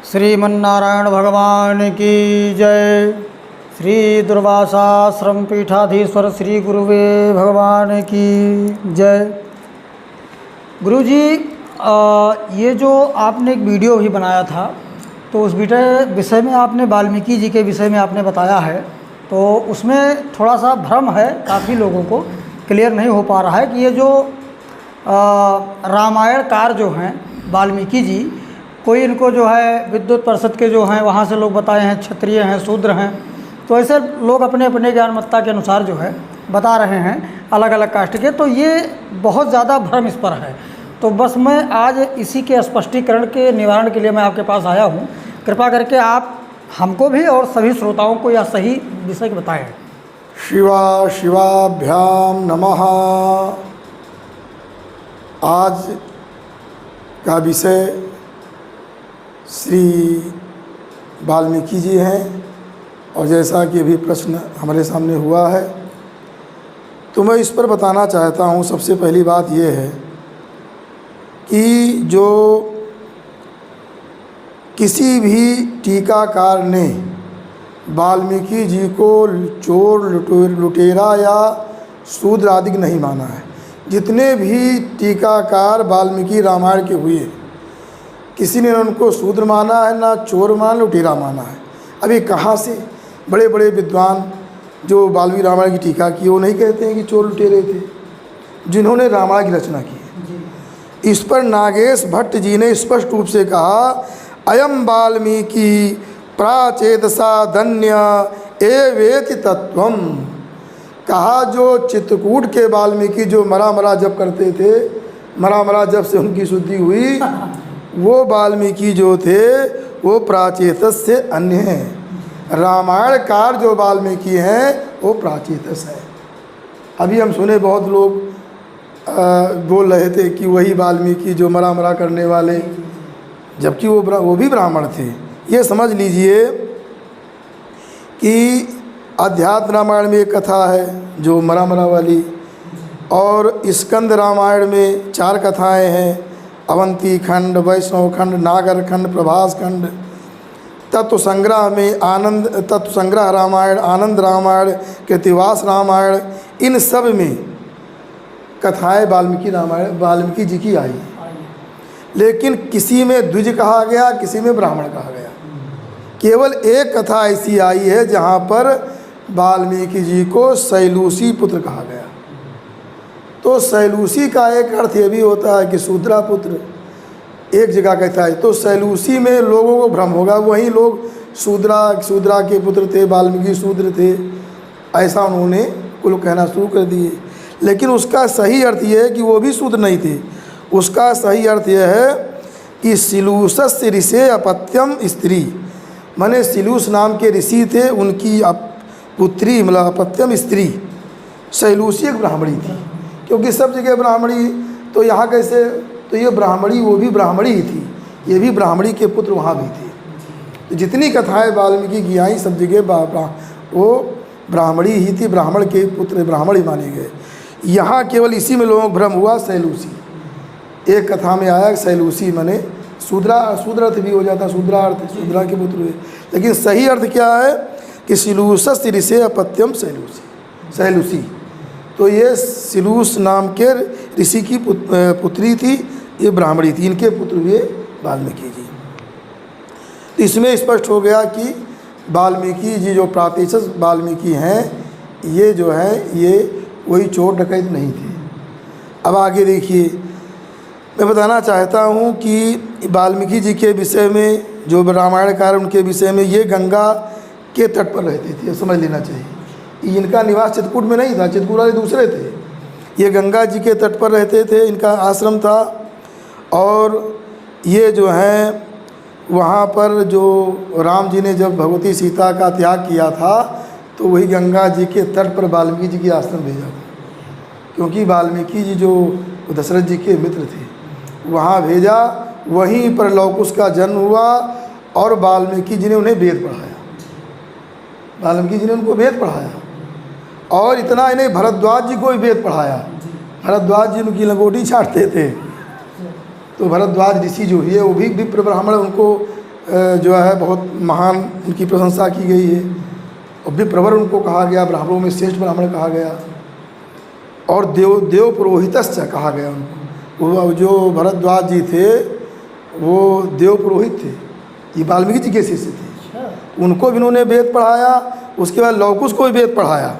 श्रीमन्नारायण भगवान की जय। श्री दुर्वासाश्रम पीठाधीश्वर श्री गुरुवे भगवान की जय। गुरुजी, ये जो आपने एक वीडियो भी बनाया था तो उस विषय में आपने वाल्मीकि जी के विषय में आपने बताया है, तो उसमें थोड़ा सा भ्रम है, काफ़ी लोगों को क्लियर नहीं हो पा रहा है कि ये जो रामायणकार जो हैं वाल्मीकि जी, कोई इनको जो है विद्युत परिषद के जो हैं वहाँ से लोग बताए हैं क्षत्रिय हैं, शूद्र हैं, तो ऐसे लोग अपने अपने ज्ञानमत्ता के अनुसार जो है बता रहे हैं अलग अलग कास्ट के। तो ये बहुत ज़्यादा भ्रम इस पर है, तो बस मैं आज इसी के स्पष्टीकरण के निवारण के लिए मैं आपके पास आया हूँ। कृपा करके आप हमको भी और सभी श्रोताओं को यह सही विषय बताएं। शिवा शिवाभ्याम नमः। आज का विषय श्री वाल्मीकि जी हैं, और जैसा कि अभी प्रश्न हमारे सामने हुआ है तो मैं इस पर बताना चाहता हूँ। सबसे पहली बात ये है कि जो किसी भी टीकाकार ने वाल्मीकि जी को चोर, लुटेरा या शूद्र आदि नहीं माना है। जितने भी टीकाकार वाल्मीकि रामायण के हुए, किसी ने उनको शूद्र माना है, ना चोर माना, लुटेरा माना है। अभी कहाँ से बड़े बड़े विद्वान जो वाल्मीकि रामायण की टीका की, वो नहीं कहते हैं कि चोर लुटेरे थे जिन्होंने रामायण की रचना की है। इस पर नागेश भट्ट जी ने स्पष्ट रूप से कहा, अयम वाल्मीकि प्राचेतसा धन्य एवेति तत्वम। कहा जो चित्रकूट के वाल्मीकि जो मरा जप करते थे, मरा जप से उनकी शुद्धि हुई, वो वाल्मीकि जो थे वो प्राचेतस से अन्य हैं। रामायणकार जो वाल्मीकि हैं वो प्राचेतस है। अभी हम सुने बहुत लोग बोल रहे थे कि वही वाल्मीकि जो मरा करने वाले, जबकि वो भी ब्राह्मण थे। ये समझ लीजिए कि अध्यात्म रामायण में एक कथा है जो मरा वाली, और स्कंद रामायण में 4 कथाएं हैं, अवंती खंड, वैष्णव खंड, नागर खंड, प्रभास खंड। तत्व संग्रह में तत्व संग्रह रामायण, आनंद रामायण, कृतिवास रामायण, इन सब में कथाएं वाल्मीकि जी की आई। लेकिन किसी में द्विज कहा गया, किसी में ब्राह्मण कहा गया। केवल एक कथा ऐसी आई है जहाँ पर वाल्मीकि जी को शैलूसी पुत्र कहा गया। तो शैलूसी का एक अर्थ ये भी होता है कि शूद्रा पुत्र, एक जगह कहता है। तो शैलूसी में लोगों को भ्रम होगा, वही लोग शूद्रा के पुत्र थे, वाल्मीकि शूद्र थे, ऐसा उन्होंने कुल कहना शुरू कर दिए। लेकिन उसका सही अर्थ यह है कि वो भी शूद्र नहीं थे। उसका सही अर्थ यह है कि सिलूसस्य ऋषे अपत्यम स्त्री, माने सिलूस नाम के ऋषि थे, उनकी पुत्री मतलब अपत्यम स्त्री शैलूसी एक ब्राह्मणी थी। क्योंकि सब जगह ब्राह्मणी, तो यहाँ कैसे, तो ये ब्राह्मणी, वो भी ब्राह्मणी ही थी, ये भी ब्राह्मणी के पुत्र वहाँ भी थे। तो जितनी कथाएं वाल्मीकि की आई सब जगह वो ब्राह्मणी ही थी, ब्राह्मण के पुत्र ब्राह्मण ही माने गए। यहाँ केवल इसी में लोगों को भ्रम हुआ, शैलूसी। एक कथा में आया शैलूसी माने शूद्रा अर्थ भी हो जाता, शूद्रा के पुत्र हुए। लेकिन सही अर्थ क्या है कि सिलूसस्य ऋषे अपत्यम शैलूसी। तो ये सिलूस नाम के ऋषि की पुत्री थी, ये ब्राह्मणी थी, इनके पुत्र हुए वाल्मीकि जी। तो इसमें स्पष्ट हो गया कि वाल्मीकि जी जो प्रातिशत वाल्मीकि हैं, ये जो है ये कोई चोर डकैत नहीं थे। अब आगे देखिए, मैं बताना चाहता हूँ कि वाल्मीकि जी के विषय में, जो रामायणकार उनके विषय में, ये गंगा के तट पर रहते थे, समझ लेना चाहिए। इनका निवास चित्रकूट में नहीं था, चित्रकूट वाले दूसरे थे। ये गंगा जी के तट पर रहते थे, इनका आश्रम था। और ये जो हैं वहाँ पर जो राम जी ने जब भगवती सीता का त्याग किया था, तो वही गंगा जी के तट पर वाल्मीकि जी के आश्रम भेजा था। क्योंकि वाल्मीकि जी जो दशरथ जी के मित्र थे, वहाँ भेजा। वहीं पर लवकुश का जन्म हुआ और वाल्मीकि जी ने उन्हें वेद पढ़ाया। वाल्मीकि जी ने उनको वेद पढ़ाया, और इतना ही नहीं, भरद्वाज जी को भी वेद पढ़ाया। भरद्वाज जी उनकी लंगोटी छाटते थे, तो भरद्वाज ऋषि जो है वो भी विप्र ब्राह्मण, उनको जो है बहुत महान उनकी प्रशंसा की गई है, और विप्रवर उनको कहा गया, ब्राह्मणों में श्रेष्ठ ब्राह्मण कहा गया, और देव पुरोहितश्च कहा गया उनको। वो जो भरद्वाज जी थे वो देव पुरोहित थे, ये वाल्मीकि जी के शिष्य थे, उनको भी इन्होंने वेद पढ़ाया, उसके बाद लौकुश को भी वेद पढ़ाया।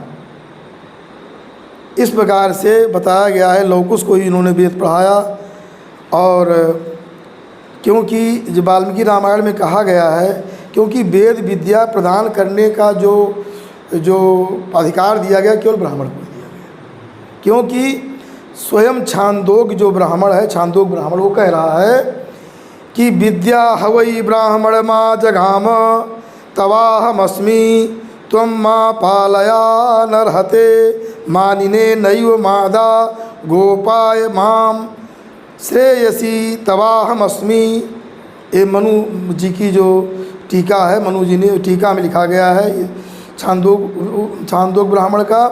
इस प्रकार से बताया गया है, लौकुश को ही इन्होंने वेद पढ़ाया। और क्योंकि जो वाल्मीकि रामायण में कहा गया है, क्योंकि वेद विद्या प्रदान करने का जो अधिकार दिया गया केवल ब्राह्मण को दिया गया, क्योंकि स्वयं छांदोग जो ब्राह्मण है, छांदोग ब्राह्मण वो कह रहा है कि विद्या हवै ब्राह्मण माँ जगाम तवाहमस्मि त्वं माँ पालया नरहते मानिने नैव मादा गोपाय माम श्रेयसी तवाहमस्मि। ये मनु जी की जो टीका है, मनु जी ने टीका में लिखा गया है, छांदोग ब्राह्मण का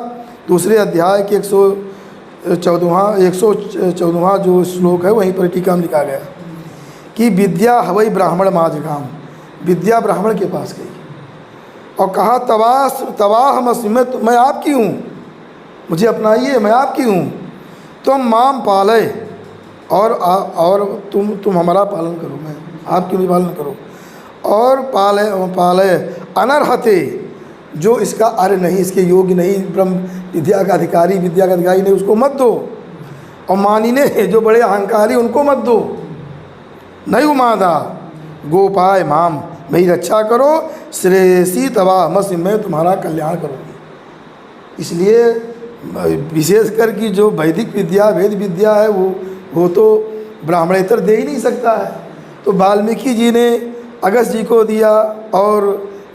दूसरे अध्याय के 114वां जो श्लोक है वहीं पर टीका में लिखा गया कि विद्या हवै ब्राह्मण माजगाम, विद्या ब्राह्मण के पास गई और कहा तवाहमस्मि, मैं आपकी हूँ, मुझे अपनाइए, मैं आपकी हूँ, तुम माम पालय, और तुम हमारा पालन करो, मैं आपकी भी पालन करो, और पालय अनर्हते, जो इसका अर्ह नहीं, इसके योग्य नहीं, ब्रह्म विद्या का अधिकारी नहीं, उसको मत दो, और मानिने जो बड़े अहंकारी उनको मत दो, नयु मादा गोपाय माम, मेरी रक्षा करो, श्रेयसी तवाहमस्मि, मैं तुम्हारा कल्याण करूँगी। इसलिए विशेषकर कि जो वैदिक विद्या वेद विद्या है वो तो ब्राह्मणेतर दे ही नहीं सकता है। तो वाल्मीकि जी ने अगस्त जी को दिया और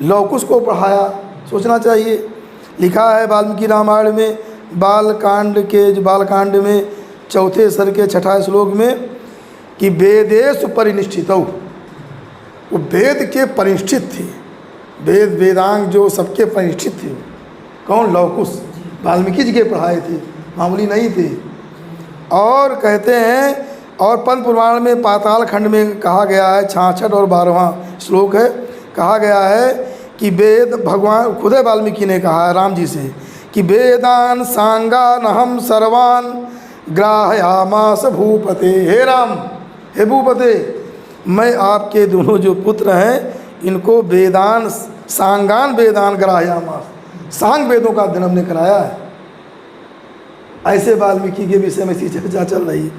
लौकुश को पढ़ाया, सोचना चाहिए। लिखा है वाल्मीकि रामायण में बालकांड में चौथे सर के 6ठा श्लोक में कि वेदेषु परिनिष्ठितौ, वो वेद के परिनिष्ठित थे, वेदांग जो सबके परिनिष्ठित थे। कौन? लौकुश, वाल्मीकि जी के पढ़ाए थे, मामूली नहीं थे। और कहते हैं, और पद्म पुराण में पाताल खंड में कहा गया है, 66 और 12वां श्लोक है, कहा गया है कि वेद, भगवान खुद वाल्मीकि ने कहा है राम जी से कि वेदान सांगान हम सर्वान ग्राहयामास भूपते। हे राम, हे भूपते, मैं आपके दोनों जो पुत्र हैं इनको वेदान सांगान वेदान ग्राहयामास, सांग वेदों का अध्ययन हमने कराया है। ऐसे वाल्मीकि के विषय में इसी चर्चा चल रही है।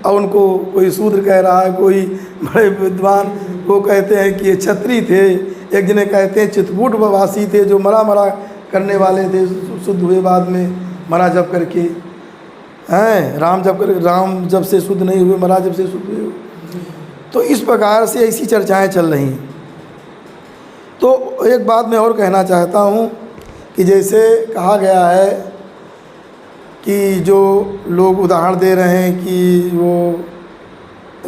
और उनको कोई शूद्र कह रहा है, कोई बड़े विद्वान वो कहते हैं कि ये क्षत्रिय थे, एक जने कहते हैं चित्रकूट वासी थे जो मरा करने वाले थे, शुद्ध हुए बाद में मरा जब करके हैं, राम जब से शुद्ध नहीं हुए, मरा जब से शुद्ध हुए। तो इस प्रकार से ऐसी चर्चाएं चल रही हैं। तो एक बात मैं और कहना चाहता हूँ कि जैसे कहा गया है कि जो लोग उदाहरण दे रहे हैं कि वो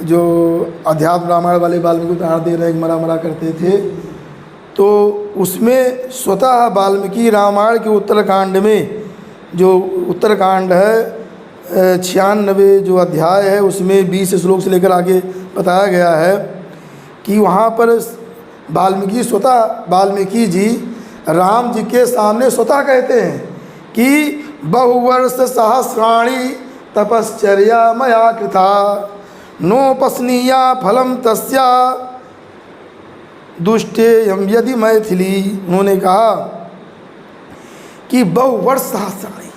जो अध्यात्म रामायण वाले वाल्मीकि उदाहरण दे रहे हैं कि मरा करते थे, तो उसमें स्वतः वाल्मीकि रामायण के उत्तरकांड में, जो उत्तरकांड है 96 जो अध्याय है उसमें 20 श्लोक से लेकर आगे बताया गया है कि वहाँ पर वाल्मीकि जी राम जी के सामने स्वतः कहते हैं कि बहुवर्ष सहस्राणि तपश्चर्या मया कृता नोपस्नीया फलम तस्या दुष्टेयम यदि मैथिली। उन्होंने कहा कि बहुवर्ष सहस्राणि,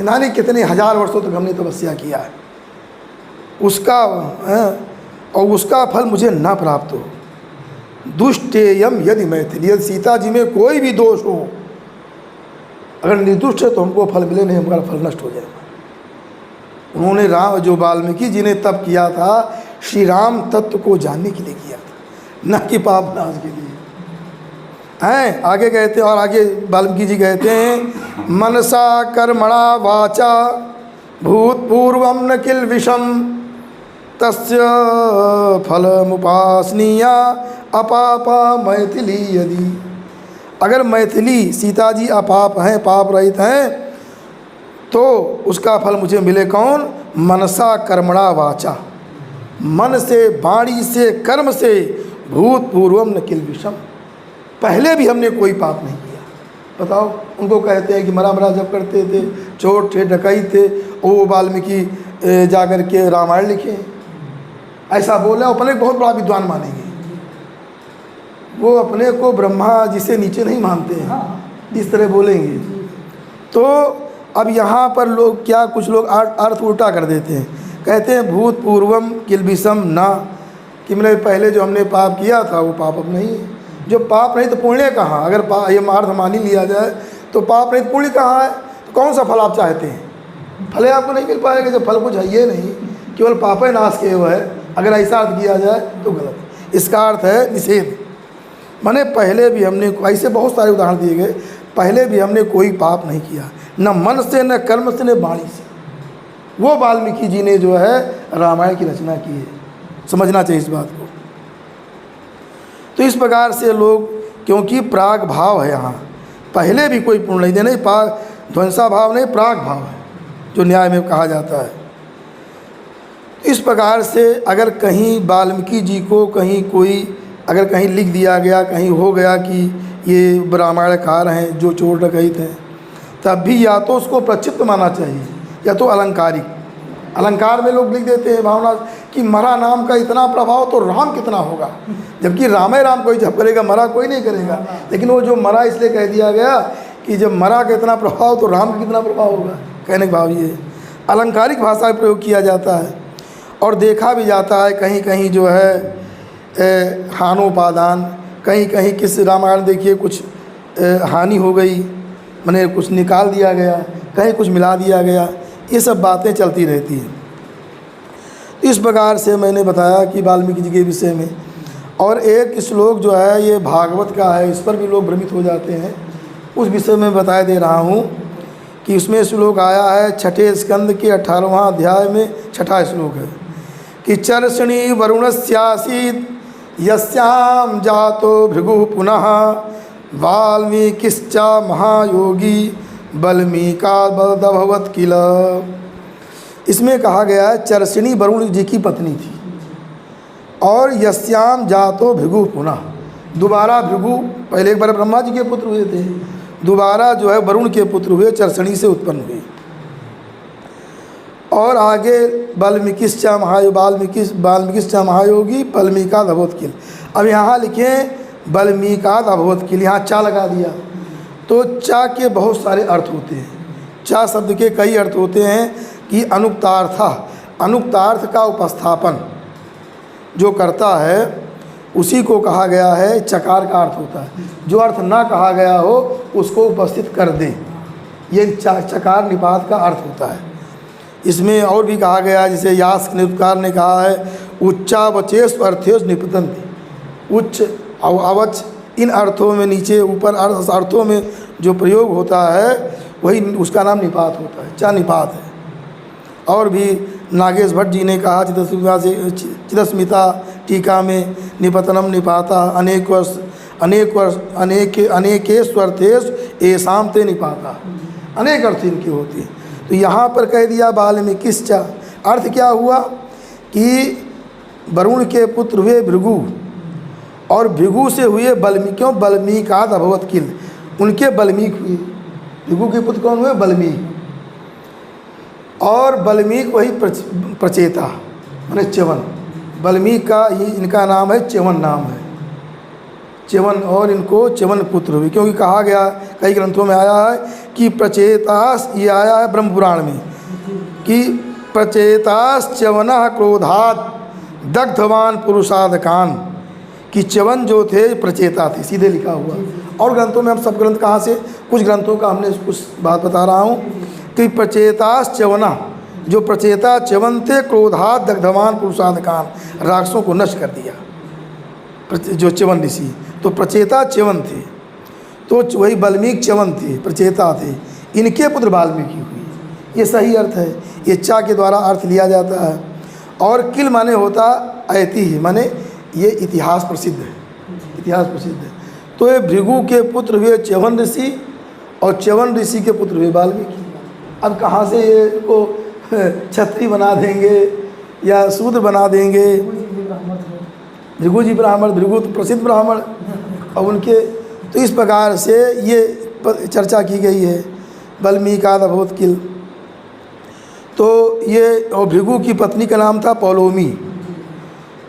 नानी कितने हजार वर्षों तक हमने तपस्या किया है, उसका और उसका फल मुझे ना प्राप्त हो। दुष्टेयम यदि मैथिली, यदि सीता जी में कोई भी दोष हो, अगर निर्दुष्ट है तो हमको फल मिले, नहीं हमारा फल नष्ट हो जाएगा। उन्होंने राम जो वाल्मीकि जी ने तप किया था श्री राम तत्व को जानने के लिए किया था, न कि पाप नाश के लिए। हैं आगे कहते हैं, और आगे वाल्मीकि जी कहते हैं मनसा कर्मणा वाचा भूतपूर्वम न किल विषम तस्य फलमुपासनीया अपापा मैथिली यदि। अगर मैथिली सीता जी अपाप हैं, पाप रहित हैं, तो उसका फल मुझे मिले। कौन? मनसा कर्मणा वाचा, मन से, वाणी से, कर्म से भूतपूर्वम न किल विषम, पहले भी हमने कोई पाप नहीं किया। बताओ, उनको कहते हैं कि मरा मरा जब करते थे, चोर थे, डकैत थे, वो वाल्मीकि जाकर के रामायण लिखे, ऐसा बोला। अपने को बहुत बड़ा विद्वान मानेंगे, वो अपने को ब्रह्मा जी से नीचे नहीं मानते हैं, इस तरह बोलेंगे। तो अब यहाँ पर लोग क्या, कुछ लोग अर्थ उल्टा कर देते हैं, कहते हैं भूतपूर्वम किलबिषम ना, कि मतलब पहले जो हमने पाप किया था वो पाप अब नहीं है। जो पाप नहीं तो पुण्य कहाँ? अगर ये अर्थ मान ही लिया जाए तो पाप नहीं तो पुण्य कहाँ है? तो कौन सा फल आप चाहते हैं? फल आपको नहीं मिल पाएगा जब फल कुछ है ये नहीं, केवल पाप ही नाश किए हुए है। अगर ऐसा अर्थ किया जाए तो गलत। इसका अर्थ है निषेध, माने पहले भी हमने, ऐसे बहुत सारे उदाहरण दिए गए, पहले भी हमने कोई पाप नहीं किया, न मन से, न कर्म से, न वाणी से। वो वाल्मीकि जी ने जो है रामायण की रचना की है, समझना चाहिए इस बात को। तो इस प्रकार से लोग, क्योंकि प्राग भाव है यहाँ, पहले भी कोई पुण्य नहीं देने, ध्वंसा भाव नहीं, प्राग भाव है जो न्याय में कहा जाता है। इस प्रकार से अगर कहीं वाल्मीकि जी को कहीं कोई, अगर कहीं लिख दिया गया, कहीं हो गया कि ये रामायणकार हैं जो चोर डकैत हैं, तब भी या तो उसको प्रचित्त मानना चाहिए या तो अलंकारिक। अलंकार में लोग लिख देते हैं भावना कि मरा नाम का इतना प्रभाव तो राम कितना होगा, जबकि रामे राम कोई जब करेगा, मरा कोई नहीं करेगा। लेकिन वो जो मरा इसलिए कह दिया गया कि जब मरा का इतना प्रभाव तो राम का कितना प्रभाव होगा, कहने का भाव ये अलंकारिक भाषा का प्रयोग किया जाता है। और देखा भी जाता है कहीं कहीं जो है हानोपादान, कहीं कहीं किस रामायण देखिए कुछ हानि हो गई, मैंने कुछ निकाल दिया गया, कहीं कुछ मिला दिया गया, ये सब बातें चलती रहती हैं। इस प्रकार से मैंने बताया कि वाल्मीकि जी के विषय में। और एक श्लोक जो है ये भागवत का है, इस पर भी लोग भ्रमित हो जाते हैं, उस विषय में बता दे रहा हूँ कि उसमें श्लोक आया है 6ठे स्कंद के 18वां अध्याय में 6ठा श्लोक है कि चर्षणी वरुणस्यासीत् यस्याम जातो भृगु पुनः वाल्मीकिश्च महायोगी बल्मीकादभवत् किल। इसमें कहा गया है चर्षणी वरुण जी की पत्नी थी और यस्याम जातो भृगु पुनः, दोबारा भृगु, पहले एक बार ब्रह्मा जी के पुत्र हुए थे, दोबारा जो है वरुण के पुत्र हुए, चर्षणी से उत्पन्न हुए। और आगे वाल्मीकिश्च महायोगी बल्मीकादभवत् किल। अब यहाँ लिखें बल्मीकादभवत् किल, यहाँ चा लगा दिया। तो चा के बहुत सारे अर्थ होते हैं, चा शब्द के कई अर्थ होते हैं कि अनुक्तार्थ, अनुक्तार्थ का उपस्थापन जो करता है उसी को कहा गया है, चकार का अर्थ होता है। जो अर्थ ना कहा गया हो उसको उपस्थित कर दें, ये चकार निपात का अर्थ होता है। इसमें और भी कहा गया, जैसे यास्क निरुक्तकार ने कहा है उच्चावचेष अर्थेश निपतंति, उच्च अवच इन अर्थों में, नीचे ऊपर अर्थों में जो प्रयोग होता है वही उसका नाम निपात होता है, चा निपात है। और भी नागेश भट्ट जी ने कहा चिदस्मिता टीका में निपतनम निपाता अनेकेष्वर्थेष एसाम ते निपाता, अनेक अर्थ इनके होते हैं। तो यहाँ पर कह दिया वाल्मीकिश्च, अर्थ क्या हुआ कि वरुण के पुत्र हुए भृगु और भृगु से हुए बल्मीक, क्यों बल्मीकादभवत् किल, उनके बल्मीक हुए। भृगु के पुत्र कौन हुए? बल्मीक। और बल्मीक वही प्रचेता माने च्यवन, बल्मीक का ही इनका नाम है, च्यवन नाम है, च्यवन, और इनको च्यवन पुत्र हुए। क्योंकि कहा गया कई ग्रंथों में आया है कि प्रचेतास, ये आया है ब्रह्म पुराण में कि प्रचेतास च्यवनः क्रोधात् दग्धवान पुरुषादकान, कि च्यवन जो थे प्रचेता थे, सीधे लिखा हुआ। और ग्रंथों में हम सब ग्रंथ कहाँ से, कुछ ग्रंथों का हमने कुछ बात बता रहा हूँ कि प्रचेतास च्यवना, जो प्रचेता च्यवन थे, क्रोधात् दग्धवान पुरुषादकान, राक्षसों को नष्ट कर दिया जो च्यवन ऋषि, तो प्रचेता च्यवन थे। तो वही वाल्मीकि च्यवन थे, प्रचेता थे, इनके पुत्र वाल्मीकि हुई। ये सही अर्थ है, ये चा के द्वारा अर्थ लिया जाता है। और किल माने होता ऐतिह्य, माने ये इतिहास प्रसिद्ध है, इतिहास प्रसिद्ध है। तो ये भृगु के पुत्र हुए च्यवन ऋषि और च्यवन ऋषि के पुत्र हुए वाल्मीकि। अब कहाँ से ये को क्षत्रिय बना देंगे या शूद्र बना देंगे, भृगु जी ब्राह्मण, भृगु तो प्रसिद्ध ब्राह्मण, और उनके तो इस प्रकार से ये चर्चा की गई है। वाल्मीकादभूत किल, तो ये और भृगु की पत्नी का नाम था पौलोमी।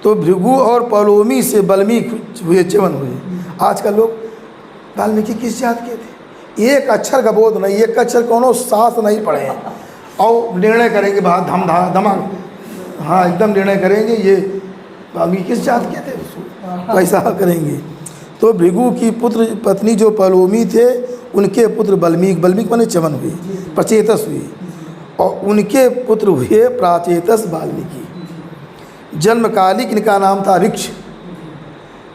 तो भृगु और पौलोमी से वाल्मीकि हुए, च्यवन हुए। आजकल लोग वाल्मीकि किस जात के थे, एक अक्षर का बोध नहीं, एक अक्षर कोनो शास्त्र नहीं पढ़े हैं, और निर्णय करेंगे बात धमाक, हाँ एकदम निर्णय करेंगे ये वाल्मीकि किस जात के थे, तो ऐसा करेंगे। तो भृगु की पुत्र पत्नी जो पौलोमी थे, उनके पुत्र वाल्मीकि, वाल्मीकि माने च्यवन हुए, प्रचेतस हुए, और उनके पुत्र हुए प्राचेतस वाल्मीकि। जन्मकालिक इनका नाम था ऋक्ष,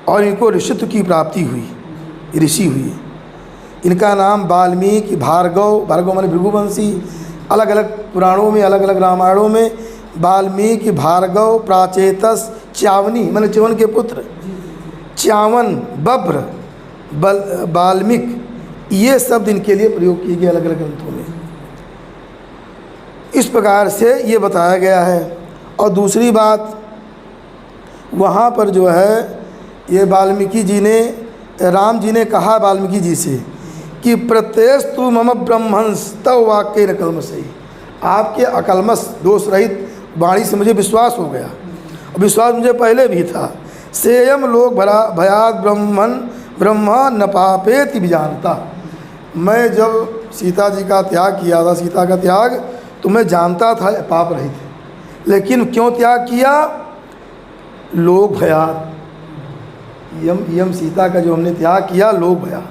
और इनको ऋषित्व की प्राप्ति हुई, ऋषि हुई। इनका नाम वाल्मीकि, भार्गव, भार्गव माने भृगुवंशी, अलग अलग पुराणों में, अलग अलग रामायणों में वाल्मीकि, भार्गव, प्राचेतस, च्यावनी माने च्यवन के पुत्र, च्यावन, बभ्र, वाल्मीकि, ये शब्द इनके लिए प्रयोग किए गए अलग अलग ग्रंथों में। इस प्रकार से ये बताया गया है। और दूसरी बात, वहाँ पर जो है ये वाल्मीकि जी ने, राम जी ने कहा वाल्मीकि जी से कि प्रत्यस्तु मम ब्रह्मंस तव वाक्य न कलमसई, आपके अकलमस दोष रहित वाणी से मुझे विश्वास हो गया, और विश्वास मुझे पहले भी था। सेयम लोक भयात ब्रह्मन ब्रह्म न पापेति विजानता, मैं जब सीता जी का त्याग किया था, सीता का त्याग, तो मैं जानता था पाप रहित, लेकिन क्यों त्याग किया, लोक भयात, यम सीता का जो हमने त्याग किया लोक भया,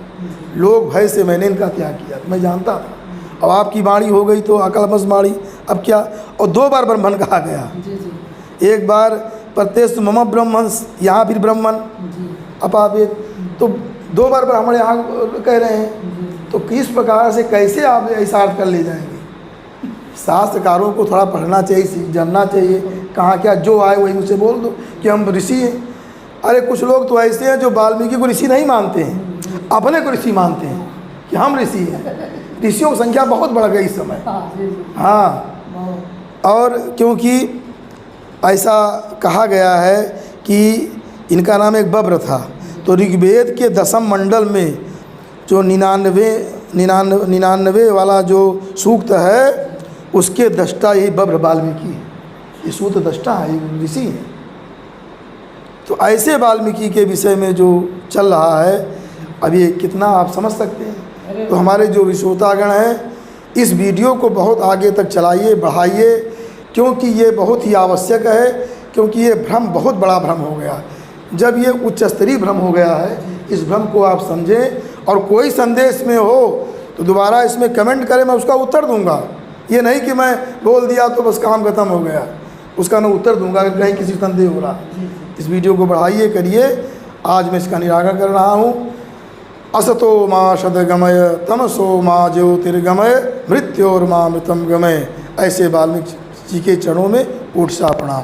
लोक भय से मैंने इनका त्याग किया, मैं जानता था। अब आपकी वाणी हो गई तो अकलमस वाणी, अब क्या। और 2 बार ब्राह्मण कहा गया, एक बार प्रत्यक्ष मम ब्रह्मन, यहाँ फिर ब्राह्मण अपापेत, तो 2 बार ब्राह्मण यहाँ कह रहे हैं। तो किस प्रकार से कैसे आप ऐसा अर्थ कर ले जाएंगे। शास्त्रकारों को थोड़ा पढ़ना चाहिए, जानना चाहिए, कहाँ क्या जो आए वही मुझसे बोल दो कि हम ऋषि हैं। अरे कुछ लोग तो ऐसे हैं जो वाल्मीकि को ऋषि नहीं मानते हैं, अपने को ऋषि मानते हैं कि हम ऋषि हैं। ऋषियों की संख्या बहुत बढ़ गई इस समय, हाँ। और क्योंकि ऐसा कहा गया है कि इनका नाम एक बब्र था, तो ऋग्वेद के 10वें मंडल में जो 99 वाला जो सूक्त है, उसके दृष्टा यही बब्र वाल्मीकि है, ये सूत्र दृष्टा है, ये ऋषि है। तो ऐसे वाल्मीकि के विषय में जो चल रहा है, अब ये कितना आप समझ सकते हैं। तो हमारे जो श्रोतागण हैं, इस वीडियो को बहुत आगे तक चलाइए, बढ़ाइए, क्योंकि ये बहुत ही आवश्यक है, क्योंकि ये भ्रम बहुत बड़ा भ्रम हो गया। जब ये उच्च स्तरीय भ्रम हो गया है, इस भ्रम को आप समझें, और कोई संदेश में हो तो दोबारा इसमें कमेंट करें, मैं उसका उत्तर दूंगा। ये नहीं कि मैं बोल दिया तो बस काम खत्म हो गया, उसका मैं उत्तर दूंगा अगर कहीं किसी संदेह हो रहा। इस वीडियो को बढ़ाइए, करिए। आज मैं इसका निराकरण कर रहा हूँ। असतो मा सद्गमय तमसो मा ज्योतिर्गमय मृत्योर्मा मृतम गमय। ऐसे वाल्मीकि जी के चरणों में कोटि प्रणाम।